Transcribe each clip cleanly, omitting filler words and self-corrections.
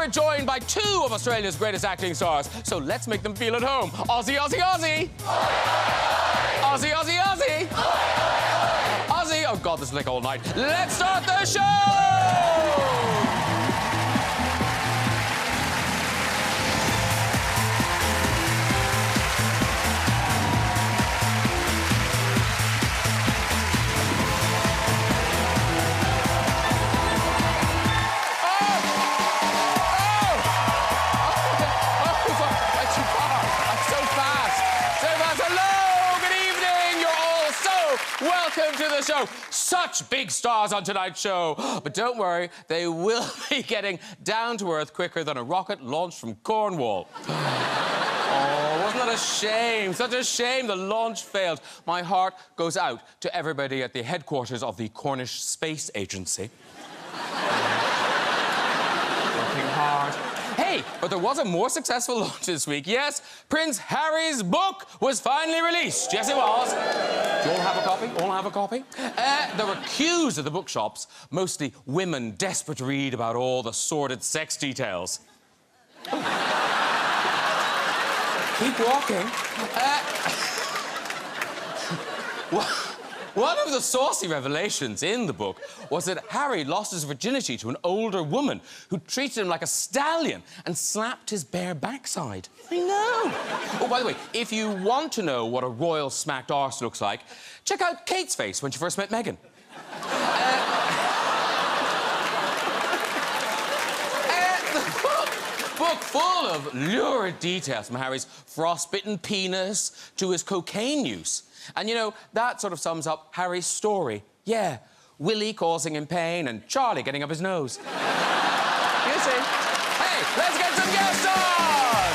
we're joined by two of Australia's greatest acting stars, so let's make them feel at home. Aussie, Aussie, Aussie! Aussie, Aussie, Aussie! Aussie! Oh, God, this is like all night. Let's start the show! Welcome to the show. Such big stars on tonight's show. But don't worry, they will be getting down to earth quicker than a rocket launched from Cornwall. Oh, wasn't that a shame? Such a shame the launch failed. My heart goes out to everybody at the headquarters of the Cornish Space Agency. Working hard. Hey, but there was a more successful launch this week. Yes, Prince Harry's book was finally released. Yes, it was. Do you all have a copy? All have a copy? There were queues at the bookshops, mostly women desperate to read about all the sordid sex details. Keep walking. One of the saucy revelations in the book was that Harry lost his virginity to an older woman who treated him like a stallion and slapped his bare backside. I know. Oh, by the way, if you want to know what a royal smacked arse looks like, check out Kate's face when she first met Meghan. Book full of lurid details from Harry's frostbitten penis to his cocaine use. And, you know, that sort of sums up Harry's story. Yeah, Willie causing him pain and Charlie getting up his nose. You see? Hey, let's get some guests on!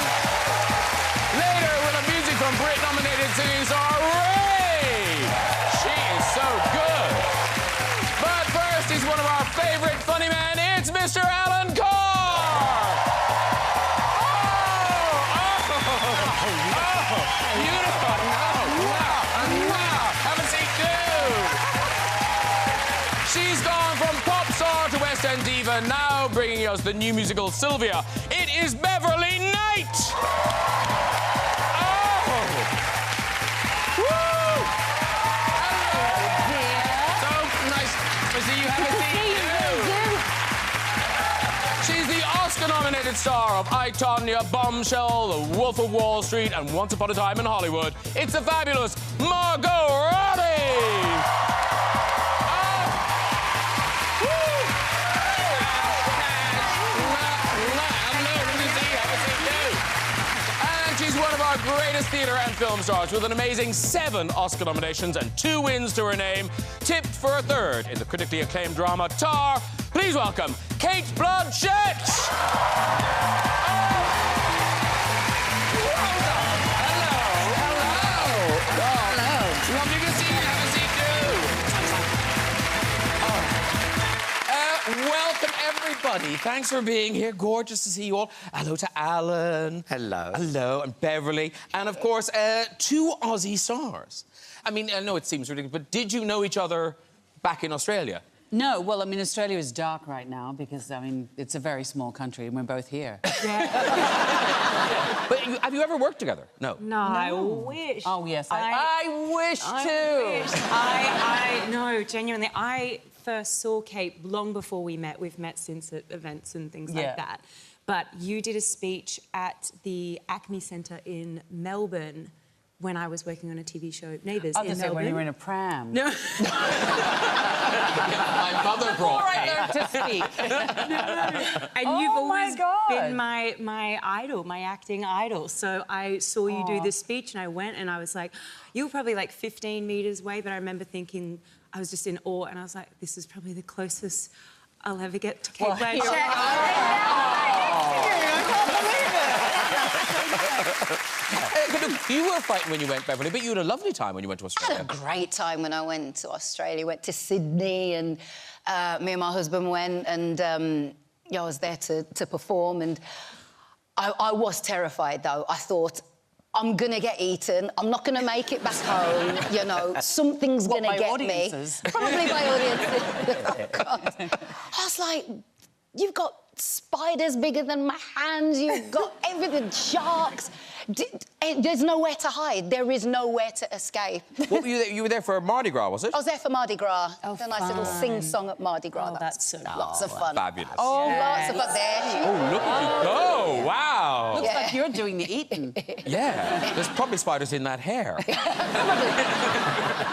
Later, with a music from Brit-nominated singing star RAYE. She is so good. But first, he's one of our favourite funny men. It's Mr. Alan Carr! She's gone from pop star to West End diva, now bringing us the new musical Sylvia. It is Beverley Knight! Oh! Woo! Hello, dear. So nice to see you. Have a seat, too. She's the Oscar-nominated star of I, Tonya, Bombshell, The Wolf of Wall Street, and Once Upon a Time in Hollywood. It's the fabulous Margot Robbie! One of our greatest theatre and film stars with an amazing 7 Oscar nominations and 2 wins to her name, tipped for a 3rd in the critically acclaimed drama Tar. Please welcome Cate Blanchett! Welcome, everybody. Thanks for being here. Gorgeous to see you all. Hello to Alan. Hello. Hello, and Beverley. And, of course, 2 Aussie stars. I mean, I know it seems ridiculous, but did you know each other back in Australia? No, well, I mean, Australia is dark right now because, I mean, it's a very small country and we're both here. Yeah. But have you ever worked together? No. No, I wish. Oh, yes, I wish too. No, genuinely, I first saw Kate long before we met. We've met since at events and things like that. But you did a speech at the Acme Centre in Melbourne when I was working on a TV show, Neighbours, in Melbourne. When you were in a pram. No. My mother brought right there to speak. No. And you've always been my idol, my acting idol. So I saw you do this speech and I went and I was like, you were probably like 15 metres away, but I remember thinking, I was just in awe and I was like, this is probably the closest I'll ever get to Cate Blanchett. You were frightened when you went, Beverley, but you had a lovely time when you went to Australia. I had a great time when I went to Australia. Went to Sydney and me and my husband went and I was there to perform and I was terrified, though. I thought, I'm going to get eaten. I'm not going to make it back home, you know. Something's going to get me. Probably by audiences. Oh, God. I was like, you've got spiders bigger than my hands. You've got everything, sharks. There's nowhere to hide. There is nowhere to escape. What were you were there for Mardi Gras, was it? I was there for Mardi Gras. Oh, a nice little sing-song at Mardi Gras. Oh, that's so lots of fun. Fabulous. Oh, lots of fun there. Oh, look at you go! Wow. Looks like you're doing the eating. Yeah. There's probably spiders in that hair.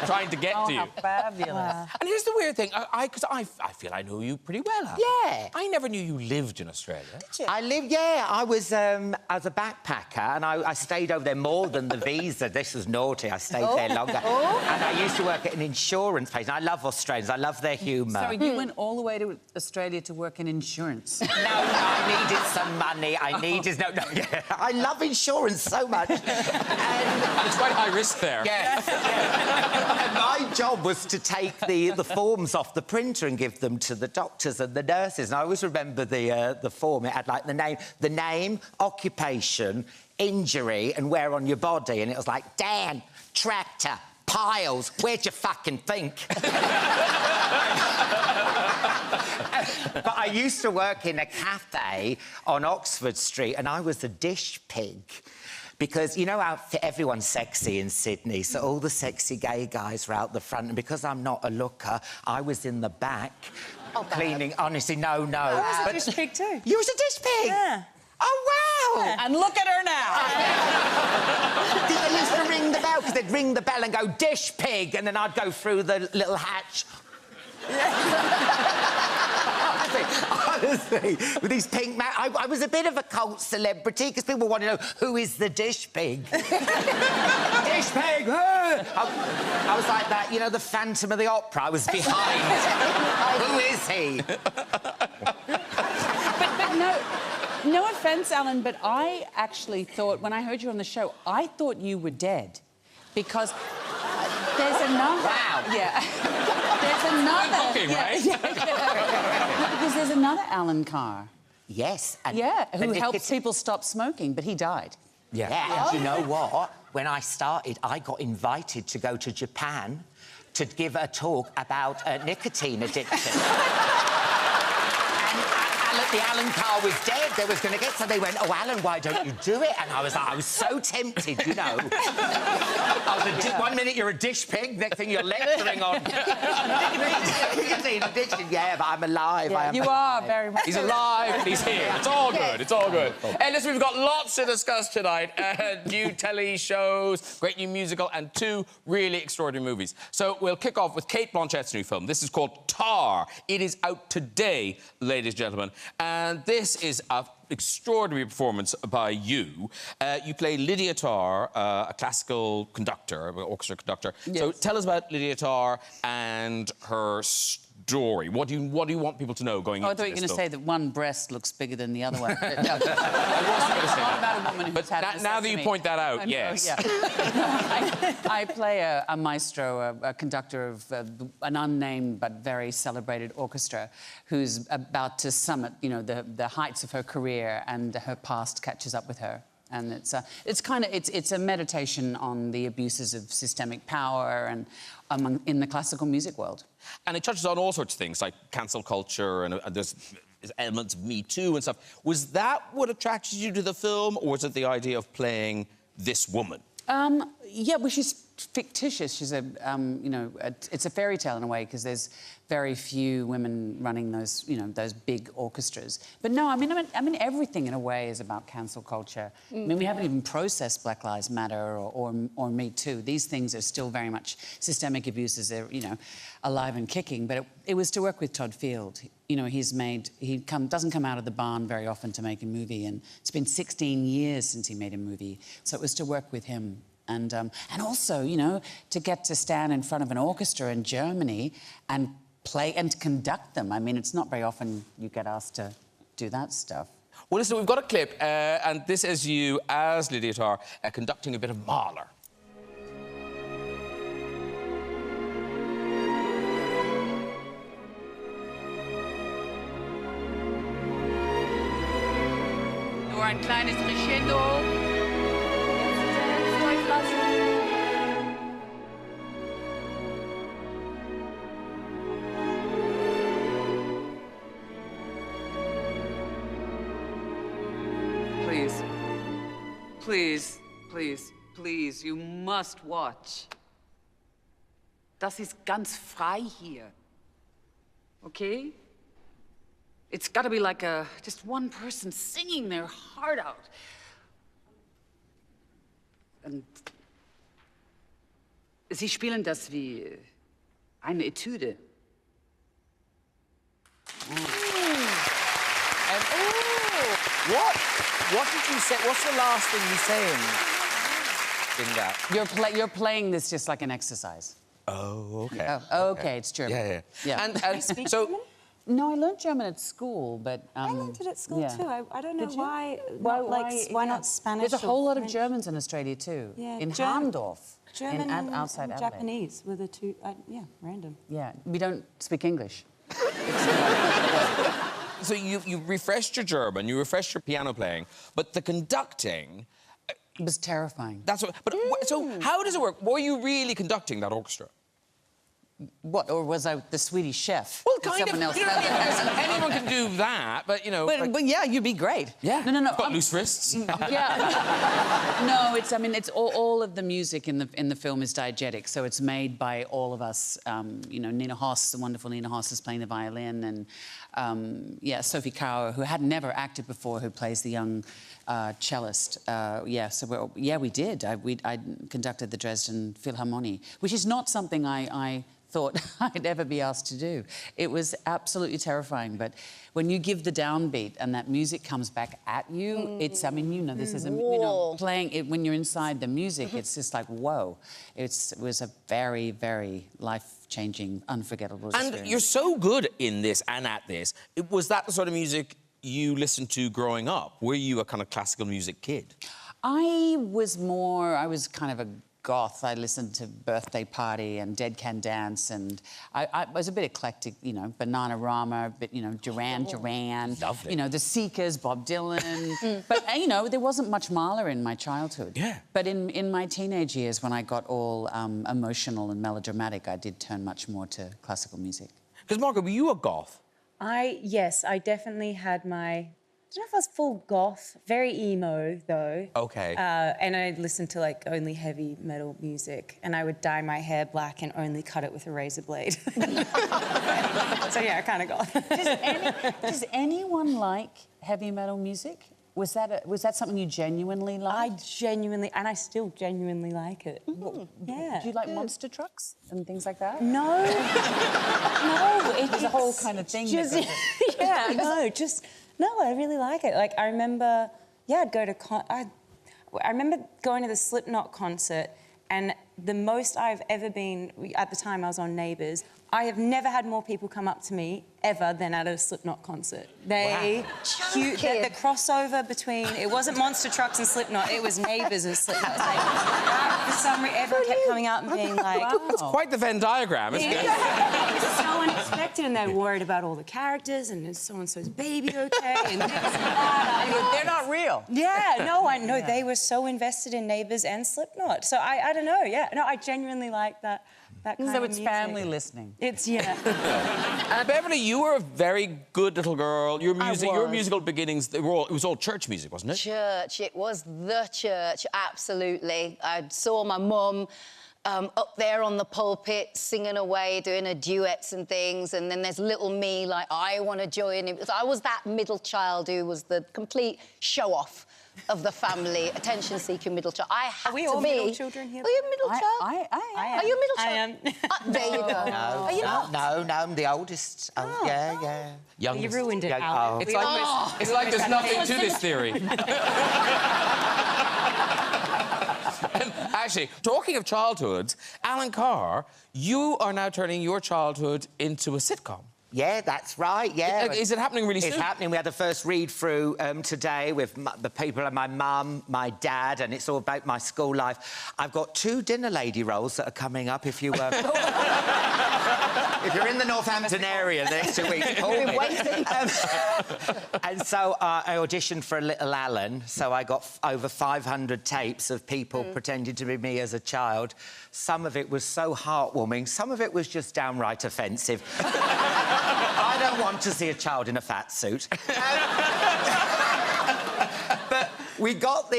Trying to get to you. How fabulous. And here's the weird thing. Because I feel I know you pretty well, Alan. Yeah. I never knew you lived in Australia. Did you? I lived, yeah. I was a backpacker, and I stayed over there more than the visa. This was naughty. I stayed there longer. And I used to work at an insurance place. And I love Australians. I love their humour. Sorry, you went all the way to Australia to work in insurance. No, I needed some money. I needed... No, yeah. I love insurance so much. And it's quite high risk there. Yeah. And my job was to take the forms off the printer and give them to the doctors and the nurses. And I always remember the form. It had, like, the name, occupation, injury and where on your body. And it was like, Dan, tractor, piles, where'd you fucking think? But I used to work in a cafe on Oxford Street, and I was a dish pig. Because, you know how everyone's sexy in Sydney, so all the sexy gay guys were out the front, and because I'm not a looker, I was in the back cleaning... Honestly, no. I was a dish pig too. You was a dish pig? Yeah. Oh, wow! And look at her now! They used to ring the bell, because they'd ring the bell and go, dish pig, and then I'd go through the little hatch. Honestly, with these pink... I was a bit of a cult celebrity, because people want to know, who is the dish pig? Dish pig! I was like that, you know, the Phantom of the Opera. I was behind. Who is he? but no offence, Alan, but I actually thought, when I heard you on the show, I thought you were dead. Because there's another... Wow. Yeah. There's another... Cooking, right? Yeah. Because there's another Alan Carr. Yes. And who helps people stop smoking, but he died. Yeah. And you know what? When I started, I got invited to go to Japan to give a talk about nicotine addiction. The Alan Carr was dead. They was going to get... So they went, oh, Alan, why don't you do it? And I was so tempted, you know. One minute you're a dish pig, next thing you're lecturing on... nicotine addiction. Yeah, but I'm alive. Yeah, you are very much... He's alive and he's here. It's all good. It's all good. And listen, we've got lots to discuss tonight. New telly shows, great new musical, and 2 really extraordinary movies. So we'll kick off with Cate Blanchett's new film. This is called Tar. It is out today, ladies and gentlemen. And this is an extraordinary performance by you. You play Lydia Tarr, a classical conductor, an orchestra conductor. Yes. So tell us about Lydia Tarr and her story. What do you want people to know going into this? I thought you were going to say that one breast looks bigger than the other one. I wasn't going to say that. About a woman who's had now that you point that out, yes. Yeah. I play a maestro, a conductor of an unnamed but very celebrated orchestra who's about to summit, you know, the heights of her career, and her past catches up with her. And it's a meditation on the abuses of systemic power and in the classical music world. And it touches on all sorts of things, like cancel culture, and there's elements of Me Too and stuff. Was that what attracted you to the film, or was it the idea of playing this woman? Yeah, well, she's fictitious. She's it's a fairy tale in a way, because there's very few women running those, you know, those big orchestras. But no, I mean, everything in a way is about cancel culture. I mean, we haven't even processed Black Lives Matter or Me Too. These things are still very much systemic abuses. They're, you know, alive and kicking. But it was to work with Todd Field. You know, doesn't come out of the barn very often to make a movie, and it's been 16 years since he made a movie. So it was to work with him. And also, you know, to get to stand in front of an orchestra in Germany and play and conduct them. I mean, it's not very often you get asked to do that stuff. Well, listen, we've got a clip, and this is you as Lydia Tarr conducting a bit of Mahler. Nur ein kleines Crescendo. please. Please, please, please, you must watch. Das ist ganz frei hier. Okay? It's gotta be like just one person singing their heart out. Und Sie spielen das wie eine Etüde. What did you say? What's the last thing you say in that? You're playing this just like an exercise. Oh, okay. Oh, okay, it's German. Yeah. And so, No, I learned German at school, but... I learned it at school yeah. too. I don't know Did you? why Why not Spanish? There's a whole lot of French? Germans in Australia too. Yeah, in German- Harndorf. German outside and Adelaide. Japanese were the two. Yeah, random. Yeah, we don't speak English. so you refreshed your German, you refreshed your piano playing, but the conducting... It was terrifying. That's what... But so how does it work? Were you really conducting that orchestra? What, or was I the Swedish chef? Well, Did kind someone of. else You know, know? anyone can do that, but, you know... But yeah, you'd be great. Yeah. No. Got loose wrists. Yeah. No, it's. I mean, it's all of the music in the film is diegetic, so it's made by all of us. You know, Nina Hoss, the wonderful Nina Hoss, is playing the violin, and Sophie Kauer, who had never acted before, who plays the young cellist. We did. I conducted the Dresden Philharmonie, which is not something I thought I'd ever be asked to do. It was absolutely terrifying, but when you give the downbeat and that music comes back at you, it's, I mean, you know, this is, playing it when you're inside the music, it's just like, whoa. It was a very, very life-changing, unforgettable experience. And you're so good in this and at this. Was that the sort of music you listened to growing up? Were you a kind of classical music kid? I was kind of a goth. I listened to Birthday Party and Dead Can Dance, and I was a bit eclectic, you know, Bananarama, a bit, you know, Duran Duran. Lovely. You know, The Seekers, Bob Dylan. But, you know, there wasn't much Mahler in my childhood. Yeah. But in my teenage years, when I got all emotional and melodramatic, I did turn much more to classical music. Because, Margot, were you a goth? Yes, I definitely had my... I don't know if I was full goth, very emo though. Okay. And I listened to like only heavy metal music, and I would dye my hair black and only cut it with a razor blade. So yeah, kind of goth. Does anyone like heavy metal music? Was that something you genuinely liked? I genuinely, and I still genuinely like it. Yeah. Do you like monster trucks and things like that? No. It's a whole kind of thing. Just, yeah, no, just... No, I really like it. Like, I remember, I'd go to... I remember going to the Slipknot concert, and the most I've ever been... At the time, I was on Neighbours. I have never had more people come up to me, ever, than at a Slipknot concert. The crossover between... It wasn't Monster Trucks and Slipknot, it was Neighbours and Slipknot. Like, for some reason, everyone kept coming up and being like... That's quite the Venn diagram, isn't it? It was so unexpected, and they're worried about all the characters, and is so-and-so's baby okay, and this and that. They're not real. Yeah, no, I know. They were so invested in Neighbours and Slipknot. So I don't know, yeah. No, I genuinely like that kind of So it's music. family listening. It's, yeah. Beverley, you were a very good little girl. Your was. musical beginnings, it was all church music, wasn't it? Church, it was the church, absolutely. I saw my mum up there on the pulpit singing away, doing her duets and things, and then there's little me, like, I want to join him. I was that middle child who was the complete show-off of the family, attention-seeking middle child. I had Are we to all be... middle children here? Are you a middle child? I am. Are you a middle I child? am. There you go. No, Are you not? no, I'm the oldest. Yeah. Youngest. You ruined it, Yeah, Alan. oh. It's like there's nothing to this theory. Actually, talking of childhoods, Alan Carr, you are now turning your childhood into a sitcom. Yeah, that's right, yeah. Is it happening really soon? It's happening. We had the first read-through today with the people and my mum, my dad, and it's all about my school life. I've got 2 dinner lady roles that are coming up if you... if you're in the Northampton area the next 2 weeks, call me. And so I auditioned for Little Alan, so I got over 500 tapes of people pretending to be me as a child. Some of it was so heartwarming, some of it was just downright offensive. I don't want to see a child in a fat suit. But we got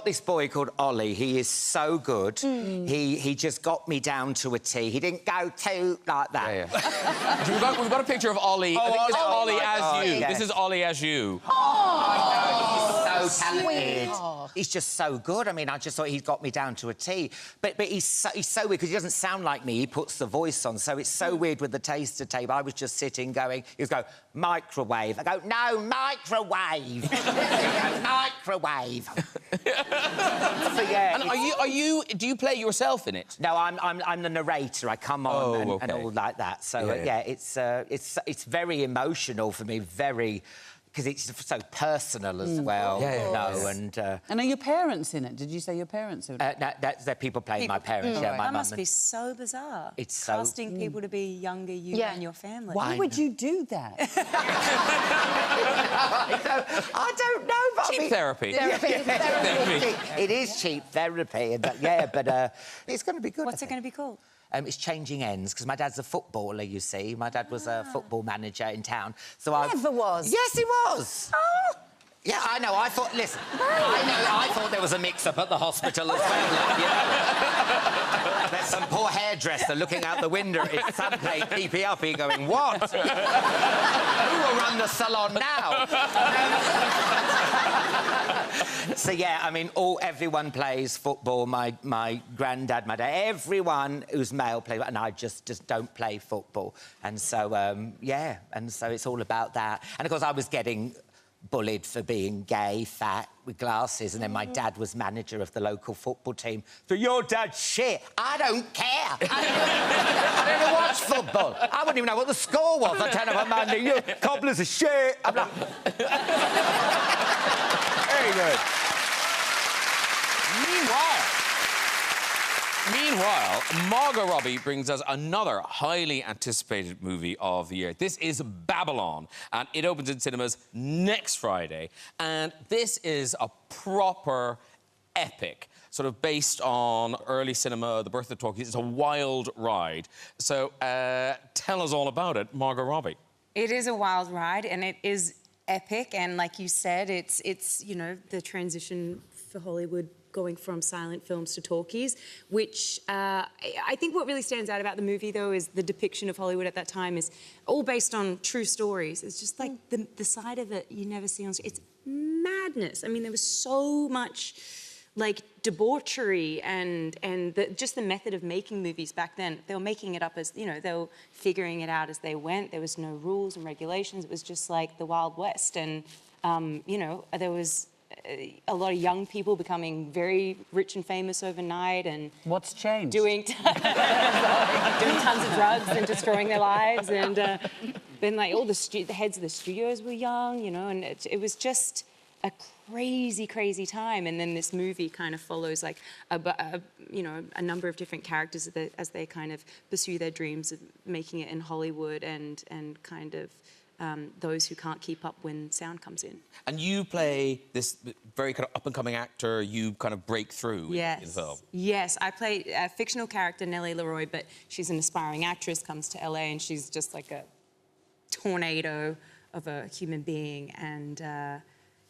this boy called Ollie. He is so good. He just got me down to a T. He didn't go too like that. Yeah. we've got a picture of Ollie. I think this is Ollie as you. Yes. This is Ollie as you. He's so talented. He's just so good. I mean, I just thought he'd got me down to a T. But he's so weird because he doesn't sound like me. He puts the voice on, so it's so weird with the taster table. I was just sitting going, he was go, microwave. I go, no, microwave. Microwave. So, yeah. And do you play yourself in it? No, I'm the narrator. I come on and all like that. So Yeah. it's very emotional for me. Very. Because it's so personal as well. And are your parents in it? Did you say your parents are in it? They're people playing my parents. Yeah, my That mum. must be so bizarre. It's so... Casting people to be younger you and your family. Why would you do that? I don't know, but Cheap therapy. Therapy. It is cheap therapy, but it's going to be good. What's it going to be called? It's Changing Ends, because my dad's a footballer, you see. My dad was a football manager in town. So Never was. Yes, he was. Oh. Yeah, I know. I thought... Listen, I thought there was a mix-up at the hospital as well. Like, you know. There's some poor hairdresser looking out the window at some place, peeping up, he going, what? Who will run the salon now? So, yeah, I mean, everyone plays football. My granddad, my dad, everyone who's male plays, and I just don't play football. And so, yeah, and so it's all about that. And, of course, I was getting bullied for being gay, fat, with glasses, and then my dad was manager of the local football team. So your dad's shit. I don't care. I don't watch football. I wouldn't even know what the score was. I turn up on Monday, your cobblers are shit. I'm like... Very good. Meanwhile, Margot Robbie brings us another highly anticipated movie of the year. This is Babylon, and it opens in cinemas next Friday. And this is a proper epic, sort of based on early cinema, the birth of talkies. It's a wild ride. So tell us all about it, Margot Robbie. It is a wild ride, and it is epic. And like you said, it's you know, the transition for Hollywood going from silent films to talkies, which I think what really stands out about the movie, though, is the depiction of Hollywood at that time is all based on true stories. It's just like the side of it you never see on screen. It's madness. I mean, there was so much like debauchery and just the method of making movies back then. They were making it up as, you know, they were figuring it out as they went. There was no rules and regulations. It was just like the Wild West. And, you know, there was a lot of young people becoming very rich and famous overnight, and what's changed? Doing tons of drugs and destroying their lives, and then like all the heads of the studios were young, you know, and it was just a crazy time. And then this movie kind of follows like you know, a number of different characters as they kind of pursue their dreams of making it in Hollywood and kind of those who can't keep up when sound comes in. And you play this very kind of up-and-coming actor. You kind of break through in the film. Yes, I play a fictional character, Nellie Leroy, but she's an aspiring actress, comes to LA, and she's just like a tornado of a human being. And,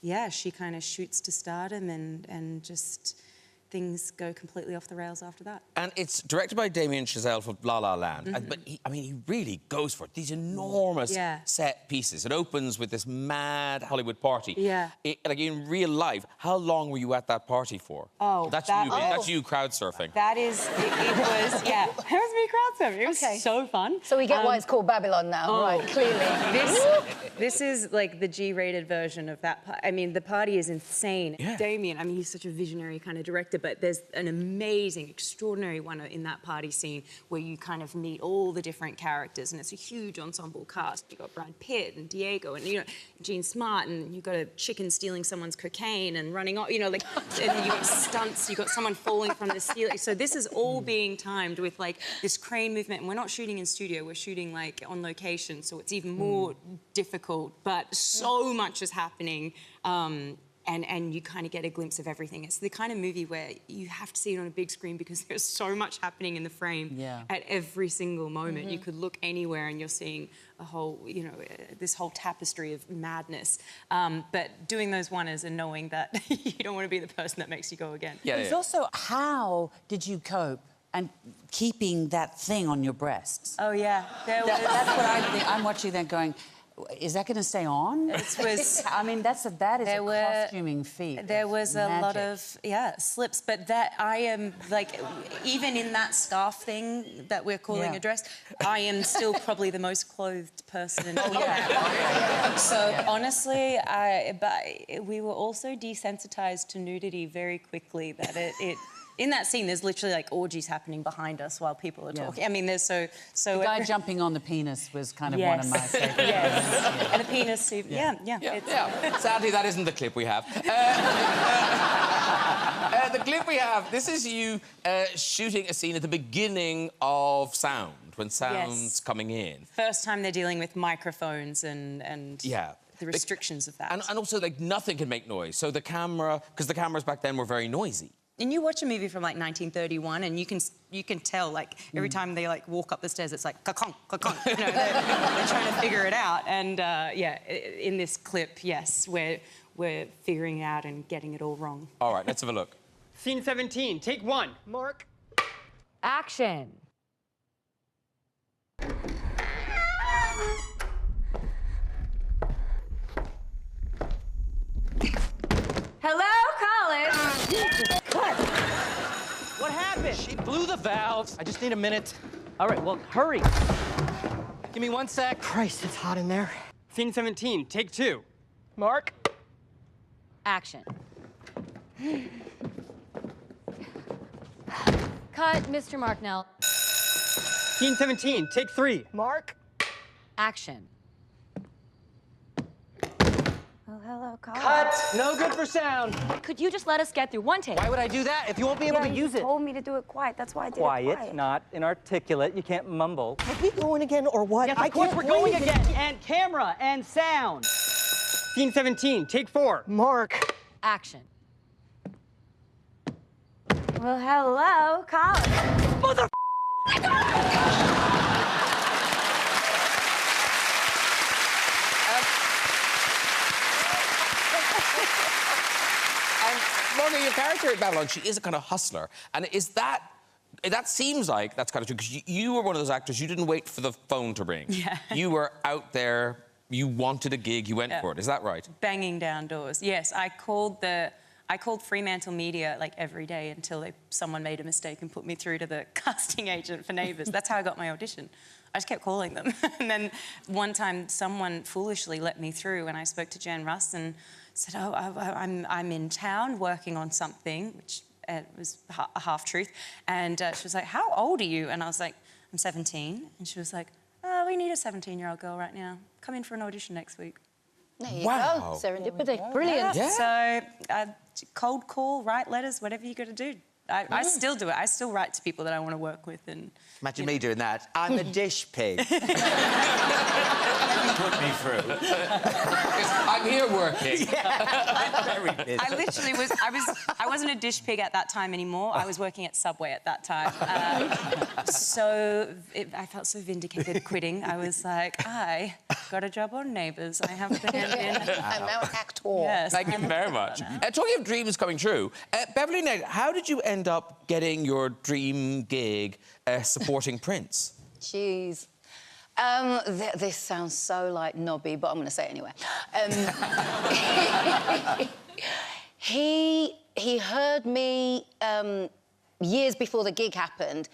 yeah, she kind of shoots to stardom and just... things go completely off the rails after that. And it's directed by Damien Chazelle for La La Land. But, he really goes for it. These enormous set pieces. It opens with this mad Hollywood party. Yeah. Like, in real life, how long were you at that party for? Oh, that's you crowd surfing. That is... It was, yeah. It was me crowd surfing. It was so fun. So we get why it's called Babylon now, right, clearly. This is, like, the G-rated version of that. I mean, the party is insane. Yeah. Damien, I mean, he's such a visionary kind of director, but there's an amazing, extraordinary one in that party scene where you kind of meet all the different characters, and it's a huge ensemble cast. You've got Brad Pitt and Diego and, you know, Gene Smart, and you've got a chicken stealing someone's cocaine and running off, you know, like, and you've got stunts, you've got someone falling from the ceiling. So this is all being timed with, like, this crane movement, and we're not shooting in studio, we're shooting, like, on location, so it's even more difficult, but so much is happening. and you kind of get a glimpse of everything. It's the kind of movie where you have to see it on a big screen because there's so much happening in the frame at every single moment. You could look anywhere and you're seeing a whole, you know, this whole tapestry of madness. But doing those one-ers and knowing that you don't want to be the person that makes you go again. It's also, how did you cope and keeping that thing on your breasts? Oh, yeah. That's what I'm thinking. I'm watching that going, is that going to stay on? It was... I mean, that is a costuming feat. There was a lot of, slips, but that I am, like, even in that scarf thing that we're calling a dress, I am still probably the most clothed person. So, honestly, we were also desensitized to nudity very quickly, that it in that scene, there's literally, like, orgies happening behind us while people are talking. I mean, there's so... The guy jumping on the penis was kind of one of my favourite. And the penis suit. Sadly, that isn't the clip we have. The clip we have, this is you shooting a scene at the beginning of sound, when sound's coming in. First time they're dealing with microphones and the restrictions of that. And also, like, nothing can make noise. So the camera... Because the cameras back then were very noisy. And you watch a movie from, like, 1931 and you can tell, like, every time they, like, walk up the stairs, it's like, ka-conk, ka-conk. You know, they're trying to figure it out. And, in this clip, yes, we're figuring it out and getting it all wrong. All right, let's have a look. Scene 17, take 1. Mark. Action. Hello, college. Cut. What happened? She blew the valves. I just need a minute. All right, well, hurry. Give me 1 sec. Christ, it's hot in there. Scene 17, take 2. Mark. Action. Cut, Mr. Marknell. Scene 17, take 3. Mark. Action. Oh, hello, college. Cut! No good for sound. Could you just let us get through one take? Why would I do that if you won't be able to use it? You told me to do it quiet. That's why I did it Quiet, not inarticulate. You can't mumble. Are we going again or what? Yes, of course we're going again. And camera and sound. Scene 17, take 4. Mark. Action. Well, hello, college. Mother... Margot, your character at Babylon, she is a kind of hustler. And is that... That seems like that's kind of true, because you were one of those actors, you didn't wait for the phone to ring. Yeah. You were out there, you wanted a gig, you went for it. Is that right? Banging down doors. Yes, I called Fremantle Media, like, every day until someone made a mistake and put me through to the casting agent for Neighbours. That's how I got my audition. I just kept calling them. And then one time, someone foolishly let me through, and I spoke to Jan Russ and said, oh, I'm in town working on something, which was a half-truth. And she was like, how old are you? And I was like, I'm 17. And she was like, oh, we need a 17-year-old girl right now. Come in for an audition next week. There you go. Serendipity. Brilliant. Yeah. So, cold call, write letters, whatever you got to do. I still do it. I still write to people that I want to work with. And imagine me doing that. I'm a dish pig. Put me through. I'm here working. Very busy. I literally was... I wasn't a dish pig at that time anymore. I was working at Subway at that time. I felt so vindicated quitting. I was like, I got a job on Neighbours. I have to hand in... I'm now an actor. Yes. Thank you very much. Talking of dreams coming true, Beverley Knight, how did you end up getting your dream gig supporting Prince? Jeez. This sounds so, like, knobby, but I'm going to say it anyway. He heard me years before the gig happened.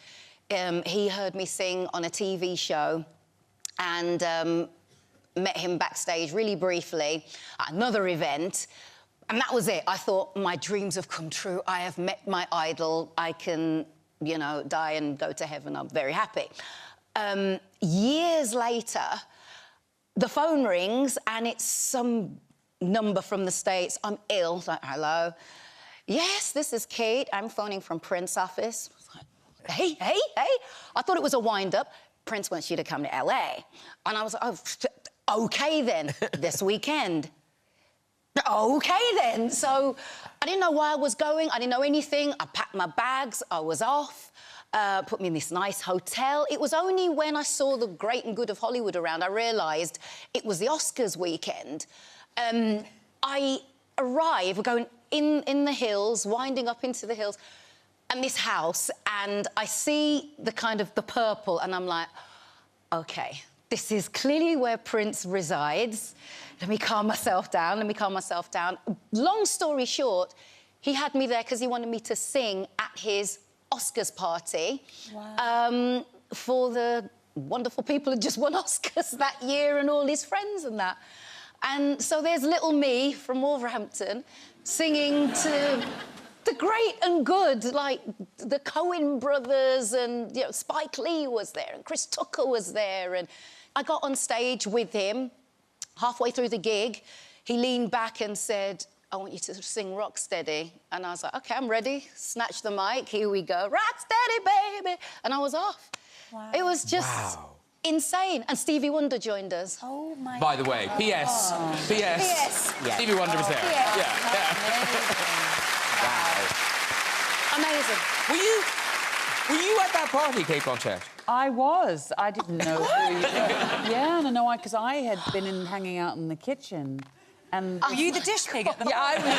He heard me sing on a TV show and met him backstage really briefly at another event. And that was it. I thought, my dreams have come true. I have met my idol. I can, you know, die and go to heaven. I'm very happy. Years later, the phone rings and it's some number from the States. I'm ill. It's like, hello. Yes, this is Kate. I'm phoning from Prince's office. I was like, hey. I thought it was a wind-up. Prince wants you to come to LA. And I was like, oh, OK then, this weekend. OK, then. So I didn't know where I was going. I didn't know anything. I packed my bags. I was off. Put me in this nice hotel. It was only when I saw the great and good of Hollywood around I realised it was the Oscars weekend. I arrive, we're going in the hills, winding up into the hills, and this house, and I see the kind of the purple, and I'm like, OK, this is clearly where Prince resides. Let me calm myself down, let me calm myself down. Long story short, he had me there because he wanted me to sing at his Oscars party. Wow. For the wonderful people who just won Oscars that year and all his friends and that. And so there's little me from Wolverhampton singing to the great and good, like the Coen brothers, and you know, Spike Lee was there and Chris Tucker was there, and I got on stage with him. Halfway through the gig, he leaned back and said, I want you to sing Rocksteady. And I was like, OK, I'm ready. Snatched the mic, here we go. Rocksteady, baby. And I was off. Wow. It was just insane. And Stevie Wonder joined us. Oh, my By the way, P.S. P.S. Yeah. Stevie Wonder was there. P.S. Wow. Amazing. Were you at that party, Cate Blanchett? I was. I didn't know who you were. Yeah, no, because I had been hanging out in the kitchen. And were you the dish pig at the Yeah, I was the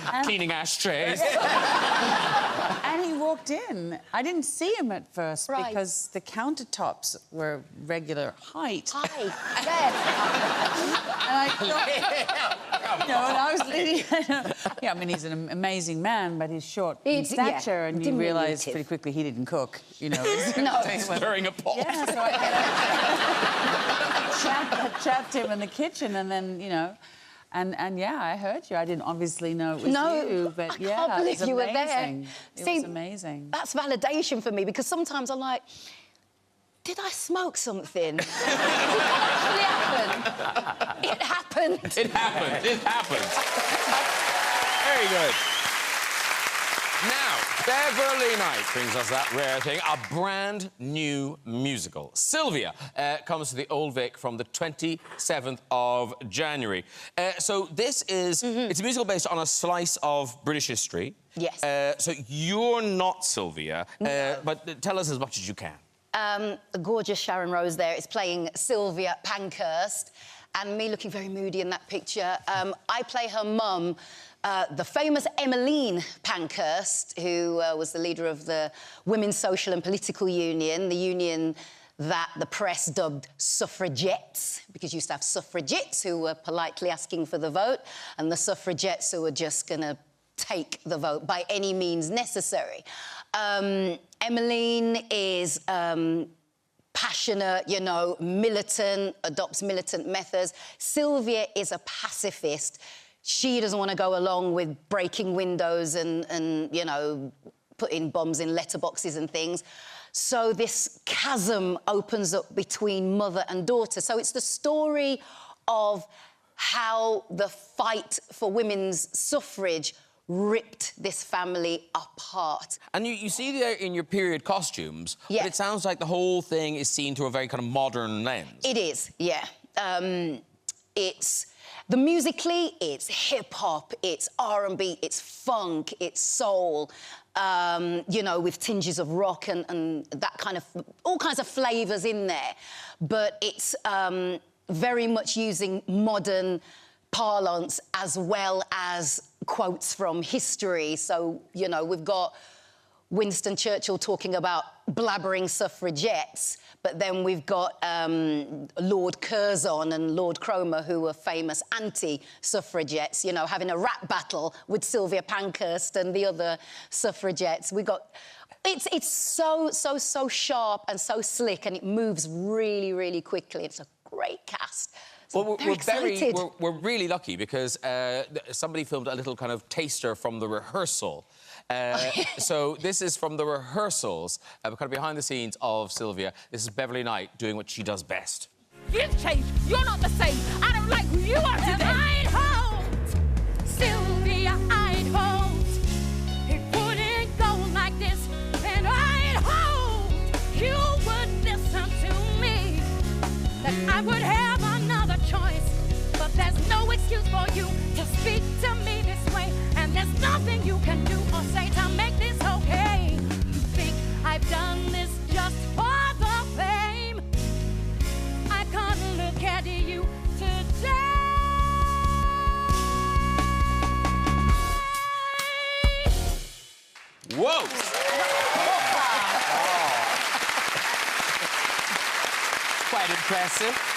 dish pig. Cleaning ashtrays. And he walked in. I didn't see him at first because the countertops were regular height. Hi. And I thought, you know, and I was leaning. Yeah, I mean, he's an amazing man, but he's short in stature, and you realise pretty quickly he didn't cook. You know, Stirring a pot. Yeah, so I chapped him in the kitchen, and then you know. And yeah, I heard you. I didn't obviously know it was you, but I can't believe you were there. It was amazing. That's validation for me, because sometimes I'm like, did I smoke something? Did that actually happen? It happened. It happened. It happened. Very good. Now, Beverley Knight brings us that rare thing, a brand new musical. Sylvia comes to the Old Vic from the 27th of January. So this is... It's a musical based on a slice of British history. Yes. So you're not Sylvia, but tell us as much as you can. The gorgeous Sharon Rose there is playing Sylvia Pankhurst, and me looking very moody in that picture. I play her mum, the famous Emmeline Pankhurst, who was the leader of the Women's Social and Political Union, the union that the press dubbed suffragettes, because you used to have suffragettes who were politely asking for the vote, and the suffragettes who were just going to take the vote by any means necessary. Emmeline is passionate, you know, militant, adopts militant methods. Sylvia is a pacifist. She doesn't want to go along with breaking windows and you know, putting bombs in letterboxes and things. So this chasm opens up between mother and daughter. So it's the story of how the fight for women's suffrage ripped this family apart. And you see there in your period costumes, but it sounds like the whole thing is seen through a very kind of modern lens. It is, yeah. Musically, it's hip-hop, it's R&B, it's funk, it's soul, you know, with tinges of rock and that kind of... all kinds of flavours in there. But it's very much using modern parlance as well as quotes from history. So, you know, we've got Winston Churchill talking about blabbering suffragettes, but then we've got Lord Curzon and Lord Cromer, who were famous anti-suffragettes, you know, having a rap battle with Sylvia Pankhurst and the other suffragettes. We got... It's so sharp and so slick, and it moves really, really quickly. It's a great cast. So well, we're really lucky because somebody filmed a little kind of taster from the rehearsal. So this is from the rehearsals, kind of behind the scenes of Sylvia. This is Beverley Knight doing what she does best. You've changed. You're not the same. I don't like who you are today. I'd hold, Sylvia, I'd hold. It wouldn't go like this, and I'd hold. You would listen to me, that I would have another choice, but there's excuse for you to speak to me this way. And there's nothing you can do or say to make this okay. You think I've done this just for the fame? I can't look at you today. Whoa! Quite impressive.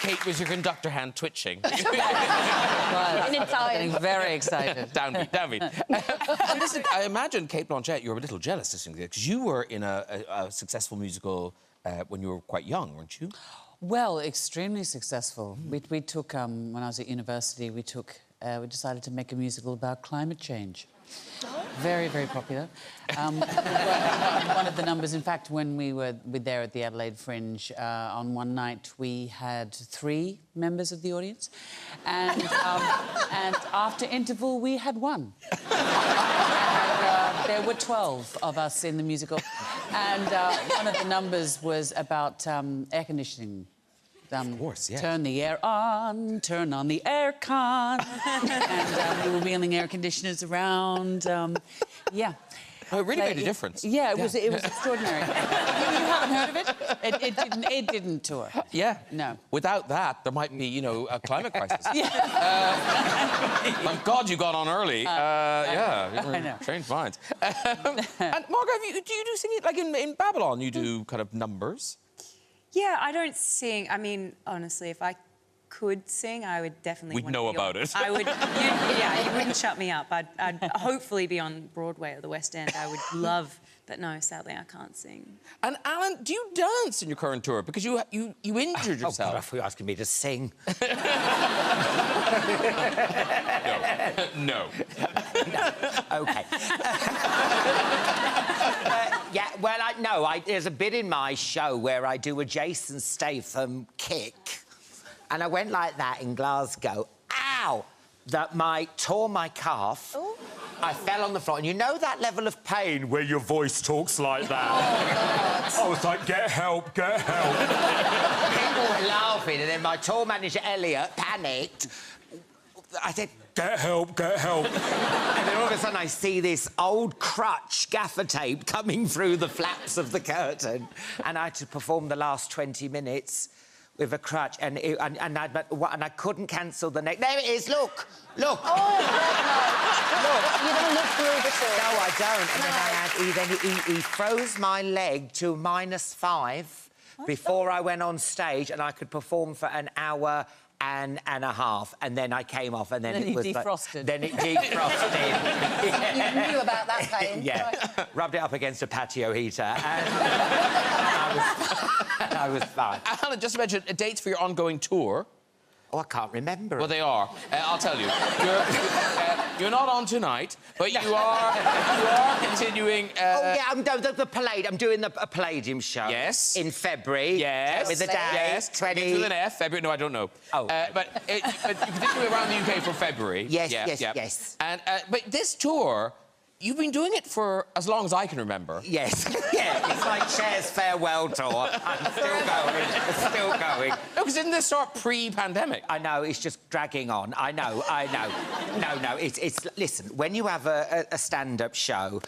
Kate, was your conductor hand twitching? Getting very excited. Downbeat. Listen, I imagine, Cate Blanchett, you were a little jealous listening to this, because you were in a successful musical when you were quite young, weren't you? Well, extremely successful. We took, when I was at university, we decided to make a musical about climate change. Very, very popular. One of the numbers, in fact, when we were there at the Adelaide Fringe, on one night we had 3 members of the audience, and after interval we had 1. And, there were 12 of us in the musical, and one of the numbers was about air conditioning. Of course, yeah. Turn the air on, turn on the air con. And we were wheeling air conditioners around. Yeah. Oh, it really made a difference. Yeah, it was extraordinary. You haven't heard of it? It didn't tour. Yeah. No. Without that, there might be, you know, a climate crisis. Thank God you got on early. Yeah, I know. Changed minds. And Margot, do you do singing like in Babylon? You do kind of numbers. Yeah, I don't sing. I mean, honestly, if I could sing, I would definitely... We'd know about it. I would... you wouldn't shut me up. I'd hopefully be on Broadway or the West End. I would love... But no, sadly, I can't sing. And Alan, do you dance in your current tour? Because you injured yourself. Oh, God, I thought you were asking me to sing. No. OK. Yeah, well, there's a bit in my show where I do a Jason Statham kick, and I went like that in Glasgow. Ow! That tore my calf. Ooh. I fell on the floor, and you know that level of pain where your voice talks like that? Oh, I was like, get help, get help. People were laughing, and then my tour manager, Elliot, panicked. I said, get help, get help. And then all of a sudden I see this old crutch gaffer tape coming through the flaps of the curtain, and I had to perform the last 20 minutes with a crutch, and I couldn't cancel the next... There it is, look! Look! Oh, look! You don't look through the show. No, I don't. And then he froze my leg to -5 before I went on stage, and I could perform for an hour and a half, and then I came off, and then it was defrosted. Like, then it defrosted. Yeah. You knew about that pain. Yeah. Right. Rubbed it up against a patio heater, and I was fine. Alan, just mention dates for your ongoing tour. Oh, I can't remember. Well, they are. I'll tell you. You're not on tonight, but you are continuing... Oh, yeah, I'm doing the Palladium. I'm doing a Palladium show. Yes. In February. Yes. With the dad. Yes. 20... Begins with an F. February. No, I don't know. Oh. But you continue around the UK for February. Yes, yes. And but this tour... You've been doing it for as long as I can remember. Yes. Yeah, it's like Cher's farewell tour. I'm still going. It's still going. No, because didn't this start pre-pandemic? I know, it's just dragging on. I know. No, it's... Listen, when you have a stand-up show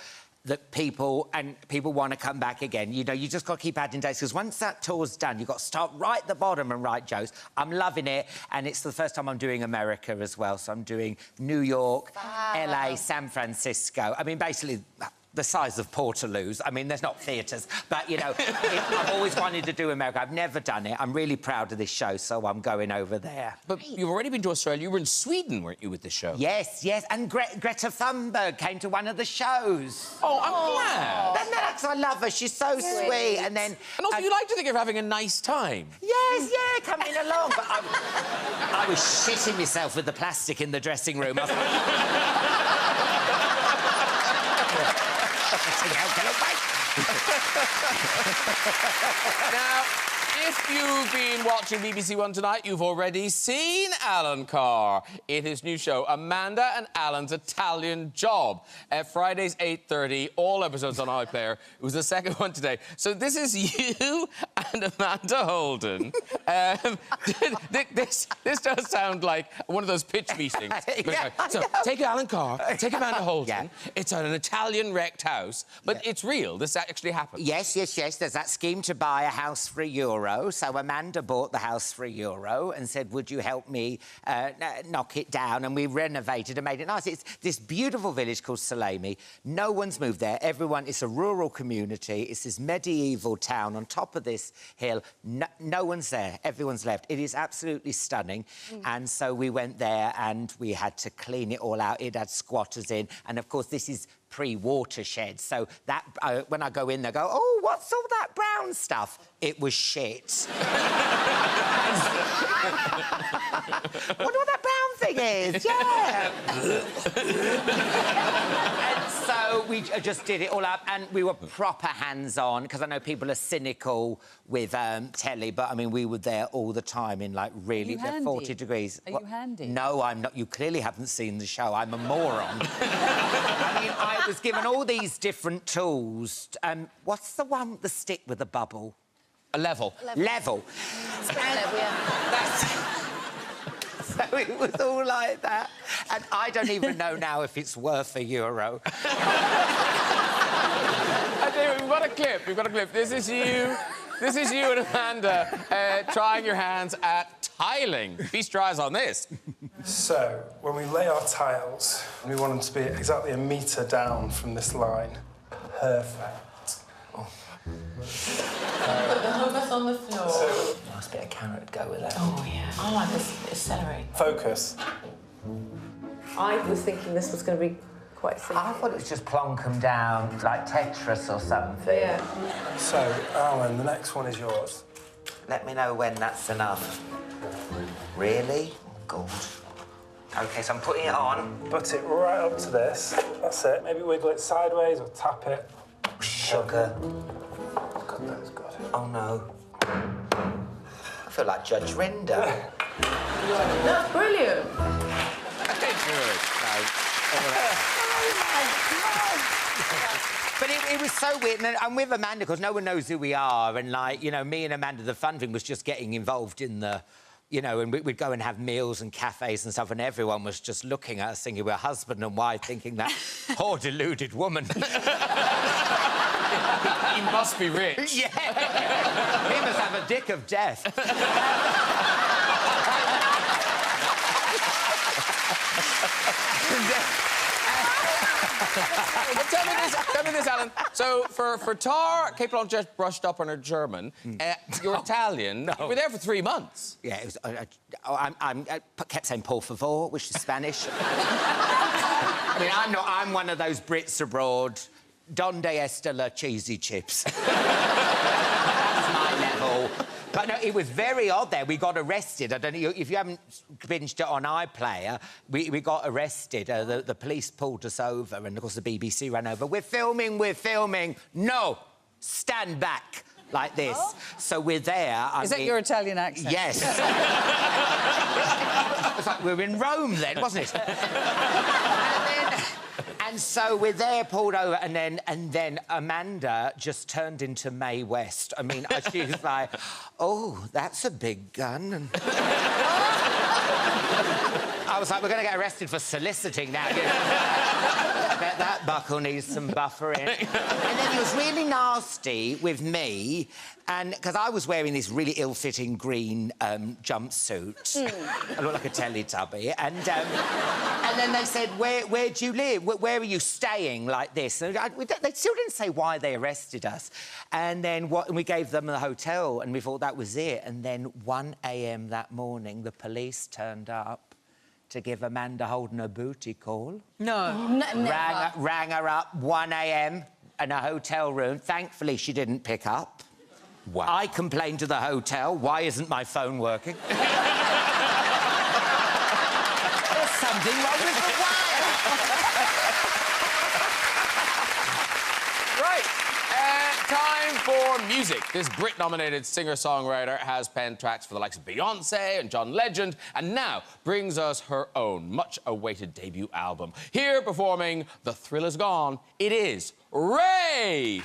that people want to come back again, you know, you just got to keep adding dates, because once that tour's done, you've got to start right at the bottom and write jokes. I'm loving it, and it's the first time I'm doing America as well, so I'm doing New York, LA, San Francisco. I mean, basically... the size of Portaloos. I mean, there's not theatres, but, you know, I've always wanted to do America. I've never done it. I'm really proud of this show, so I'm going over there. But you've already been to Australia. You were in Sweden, weren't you, with this show? Yes, and Greta Thunberg came to one of the shows. Oh, I'm glad. Isn't that because I love her? She's so sweet. And then... And also, you like to think you're having a nice time. Yes, coming along. But I was shitting myself with the plastic in the dressing room. Now, if you've been watching BBC One tonight, you've already seen Alan Carr in his new show, Amanda and Alan's Italian Job. Fridays, 8:30, all episodes on iPlayer. It was the second one today. So this is you and Amanda Holden. This does sound like one of those pitch meetings. Yeah, So take Alan Carr, take Amanda Holden. It's an Italian wrecked house, but it's real. This actually happened. Yes. There's that scheme to buy a house for €1. So Amanda bought the house for €1 and said, would you help me knock it down? And we renovated and made it nice. It's this beautiful village called Salemi. No one's moved there. It's a rural community. It's this medieval town on top of this hill. No one's there. Everyone's left. It is absolutely stunning. And so we went there and we had to clean it all out. It had squatters in. And, of course, this is pre-watershed, so that when I go in, they go, oh, what's all that brown stuff? It was shit. Wonder what that brown thing is, yeah. And so we just did it all up, and we were proper hands-on, because I know people are cynical with telly, but, I mean, we were there all the time in, like, really 40 degrees. Are you handy? No, I'm not. You clearly haven't seen the show. I'm a moron. I mean, I was given all these different tools. What's the one with the stick with the bubble? A level. Level. So it was all like that. And I don't even know now if it's worth €1. We've got a clip. This is you and Amanda trying your hands at tiling. Feast your eyes on this. So, when we lay our tiles, we want them to be exactly 1 metre down from this line. Perfect. Oh. Put the hummus on the floor. So, nice bit of carrot, go with that. Oh, yeah. I like this celery. Focus. I was thinking this was going to be quite simple. I thought it was just plonk them down, like Tetris or something. Yeah. So, Alan, the next one is yours. Let me know when that's enough. Really? Good. OK, so I'm putting it on. Put it right up to this. That's it. Maybe wiggle it sideways or tap it. Sugar. God, that was good. Oh, no. I feel like Judge Rinder. That's brilliant. But it was so weird, and I'm with Amanda because no one knows who we are, and, like, you know, me and Amanda, the fun thing was just getting involved in the, you know, and we'd go and have meals and cafes and stuff, and everyone was just looking at us thinking we're husband and wife, thinking that poor deluded woman. He must be rich. Yeah. He must have a dick of death. Tell me this, Alan. So, for Tar, Cate Blanchett brushed up on her German. You're Italian. No. You were there for 3 months. Yeah, it was, I kept saying por favor, which is Spanish. I mean, I'm one of those Brits abroad. Donde está la cheesy chips? That's my level. But no, it was very odd there. We got arrested. I don't know if you haven't binged it on iPlayer. We got arrested. The police pulled us over, and of course the BBC ran over. We're filming. No, stand back. Like this. Oh. So we're there. Is that your Italian accent? Yes. It's like we were in Rome then, wasn't it? And so we're there, pulled over, and then Amanda just turned into Mae West. I mean, she was like, oh, that's a big gun. And I was like, we're going to get arrested for soliciting now. You know? I bet that buckle needs some buffering. And then he was really nasty with me, and because I was wearing this really ill-fitting green jumpsuit. I look like a Teletubby. And then they said, where do you live? Where are you staying like this? And they still didn't say why they arrested us. And then we gave them the hotel, and we thought that was it. And then 1 a.m. that morning, the police turned up to give Amanda Holden a booty call. No. Rang her up 1 a.m. in a hotel room. Thankfully, she didn't pick up. Wow. I complained to the hotel, why isn't my phone working? There's something wrong with the wire. Right. Time for music. This Brit-nominated singer-songwriter has penned tracks for the likes of Beyoncé and John Legend, and now brings us her own much-awaited debut album. Here performing The Thrill Is Gone, it is RAYE!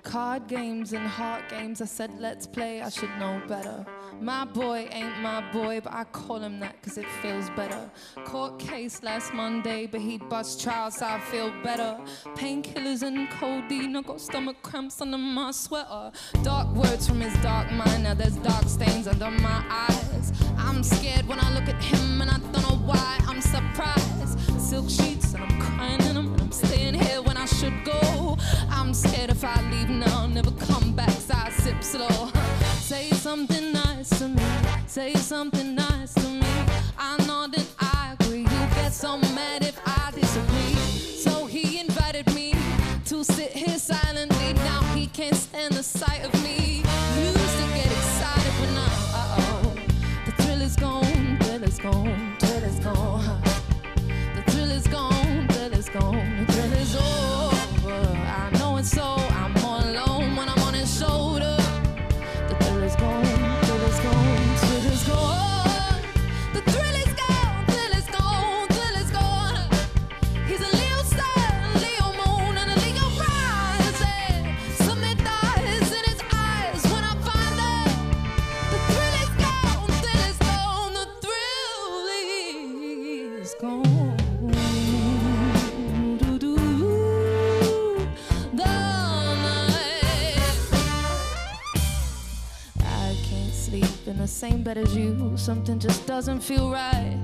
Card games and heart games, I said let's play, I should know better. My boy ain't my boy, but I call him that cause it feels better. Court case last Monday, but he'd bust trials, so I feel better. Painkillers and codeine, I got stomach cramps under my sweater. Dark words from his dark mind, now there's dark stains under my eyes. I'm scared when I look at him and I don't know why I'm surprised. Silk sheets and I'm crying in them and I'm staying here when I should go. I'm scared if I leave now, I'll never come back, so I sip slow. Say something nice to me, say something nice to me. I know that I agree, you get so mad if I disagree. So he invited me to sit here silently, now he can't stand the sight of me. Used to get excited, but now, uh-oh. The thrill is gone, thrill is gone, thrill is gone. The thrill is gone, thrill is gone, the thrill is over. I know it's so, I'm all alone when I'm on his shoulder. The thrill is gone, thrill is gone, thrill is gone. The thrill is gone, thrill is gone, thrill is gone. He's a Leo star, Leo moon, and a Leo rising. Something dies in his eyes when I find out. The thrill is gone, thrill is gone, the thrill is gone. In the same bed as you, something just doesn't feel right.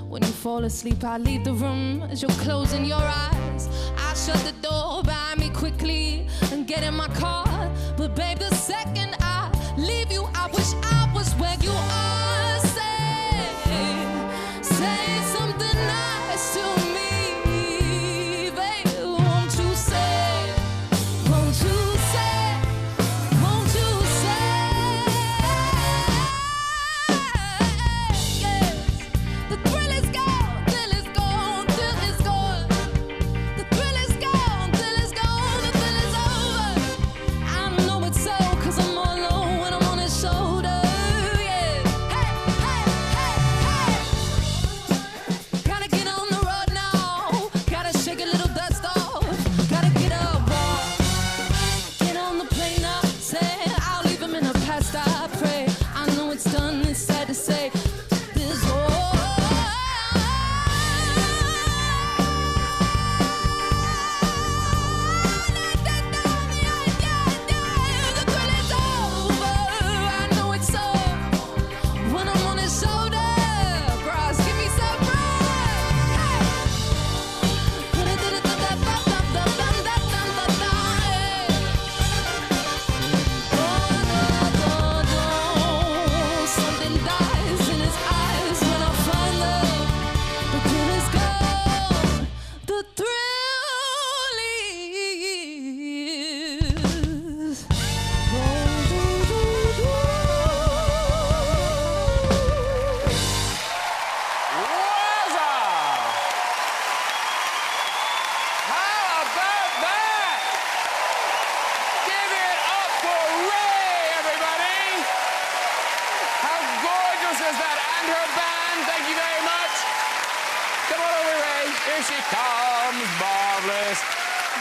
When you fall asleep, I leave the room as you're closing your eyes. I shut the door behind me quickly and get in my car. But babe, the second I leave you, I wish I was where you are. Say something nice to me, babe. Won't you say, won't you say, won't you say? Here she comes, marvelous.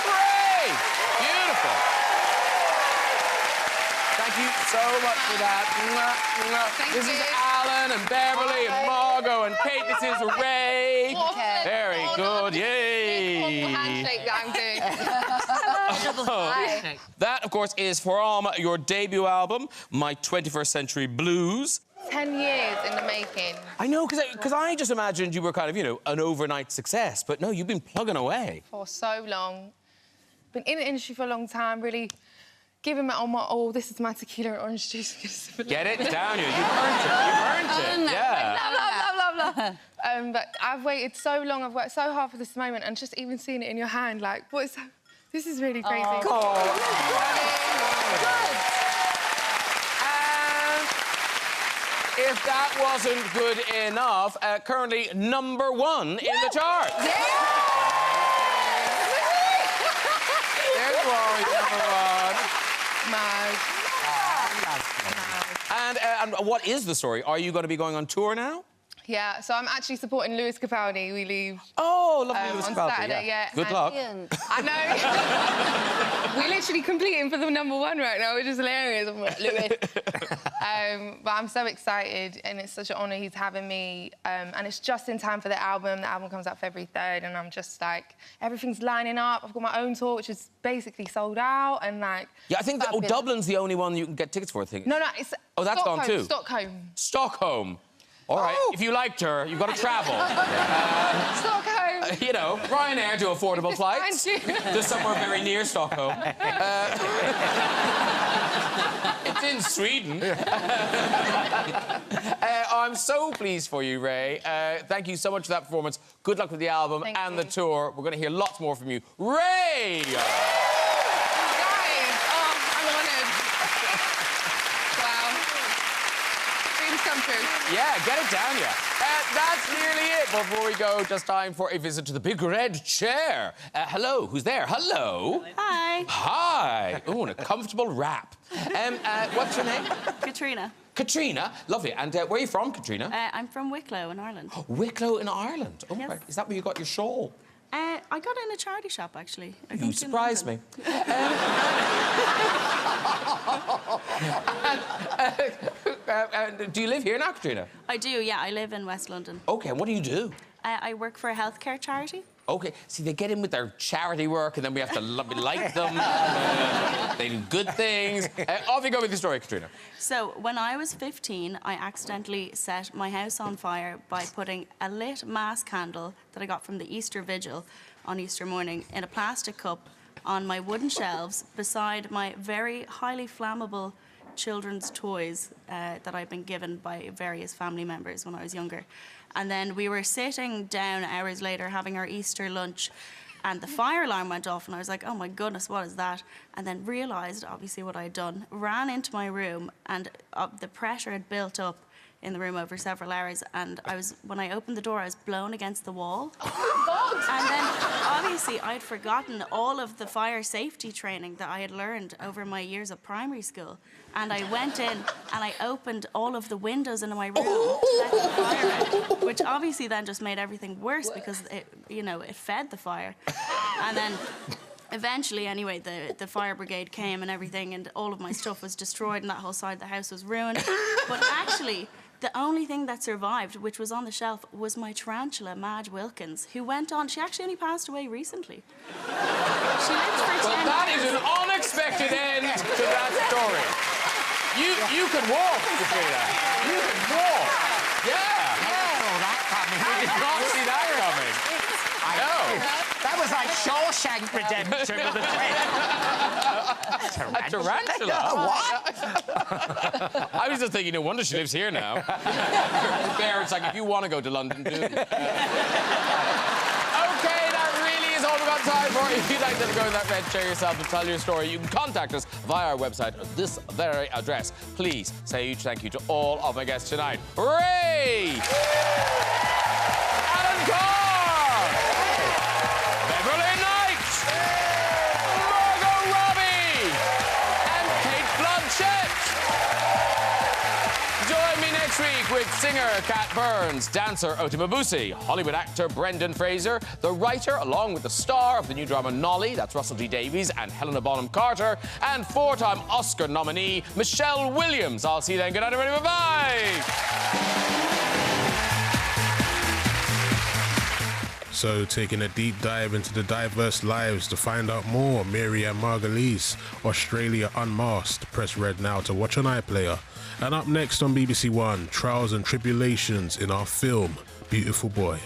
RAYE! Beautiful. Thank you so much for that. This is Alan and Beverley and Margot and Kate. This is RAYE. Very good. Yay. Handshake that I'm doing. That, of course, is from your debut album, My 21st Century Blues. 10 years in the making. I know, because I just imagined you were kind of, you know, an overnight success, but no, you've been plugging away. For so long. Been in the industry for a long time, really giving my all. This is my tequila and orange juice. Get it down you. You've earned it. You've earned it. Yeah. Love. But I've waited so long, I've worked so hard for this moment, and just even seeing it in your hand, like, what is that? This is really crazy. if that wasn't good enough, currently #1 in the chart. Yeah! There's Rory, #1. Mad. And what is the story? Are you going to be going on tour now? Yeah, so I'm actually supporting Lewis Capaldi. We leave Oh, lovely Lewis on Capaldi, Saturday, yeah. Good luck. I know. We're literally competing for the #1 right now, which is hilarious. I'm like, Lewis. But I'm so excited, and it's such an honour he's having me. And it's just in time for the album. The album comes out February 3rd, and I'm just like, everything's lining up. I've got my own tour, which is basically sold out, and like... Yeah, I think that, Dublin's the only one you can get tickets for, I think. No, it's... Oh, that's Stockholm, gone too. Stockholm. Stockholm. All right, if you liked her, you've got to travel. Stockholm. You know, Ryanair do affordable flights to somewhere very near Stockholm. It's in Sweden. I'm so pleased for you, Ray. Thank you so much for that performance. Good luck with the album and the tour. We're going to hear lots more from you. Ray! Guys, I'm honoured. Wow. Dreams come true. Yeah, get it down, yeah. That's nearly it. Before we go, just time for a visit to the big red chair. Hello, who's there? Hello. Hi. Hi. Oh, and a comfortable wrap. What's your name? Katrina. Katrina, lovely. And where are you from, Katrina? I'm from Wicklow in Ireland. Wicklow in Ireland. Oh, Yes. right. Is that where you got your shawl? I got it in a charity shop, actually. You surprised me. Do you live here now, Katrina? I do, yeah. I live in West London. OK, and what do you do? I work for a healthcare charity. OK, see, they get in with their charity work and then we have to like them. They do good things. Off you go with your story, Katrina. So, when I was 15, I accidentally set my house on fire by putting a lit mass candle that I got from the Easter Vigil on Easter morning in a plastic cup on my wooden shelves beside my very highly flammable children's toys that I'd been given by various family members when I was younger. And then we were sitting down hours later having our Easter lunch, and the fire alarm went off, and I was like, oh my goodness, what is that? And then realised, obviously, what I'd done, ran into my room, and the pressure had built up in the room over several hours, and when I opened the door, I was blown against the wall. Oh, God. And then, obviously, I'd forgotten all of the fire safety training that I had learned over my years of primary school. And I went in and I opened all of the windows in my room to let the fire out, which obviously then just made everything worse because it fed the fire. And then eventually, anyway, the fire brigade came and everything, and all of my stuff was destroyed and that whole side of the house was ruined. But actually, the only thing that survived, which was on the shelf, was my tarantula, Madge Wilkins, who went on... She actually only passed away recently. She lived for 10 Well, that years. is an unexpected end to that story. You can walk, Katrina. You can walk. Yeah. that coming. I did not see that coming. I know. That was like Shawshank Redemption with a A tarantula? What? I was just thinking, no wonder she lives here now. There, it's like, if you want to go to London, do. OK, that really is all we've got time for. If you'd like to go in that red chair yourself and tell your story, you can contact us via our website at this very address. Please say a huge thank you to all of my guests tonight. Ray! Alan Carr! Beverley Knight! Margot Robbie! And Cate Blanchett! Join me next week with singer Kat Burns, dancer Oti Mabuse, Hollywood actor Brendan Fraser, the writer, along with the star of the new drama Nolly, that's Russell T Davies and Helena Bonham Carter, and four-time Oscar nominee Michelle Williams. I'll see you then. Good night, everybody. Bye-bye! So, taking a deep dive into the diverse lives to find out more, Mary and Margulies, Australia Unmasked. Press red now to watch on iPlayer. And up next on BBC One, trials and tribulations in our film, Beautiful Boy.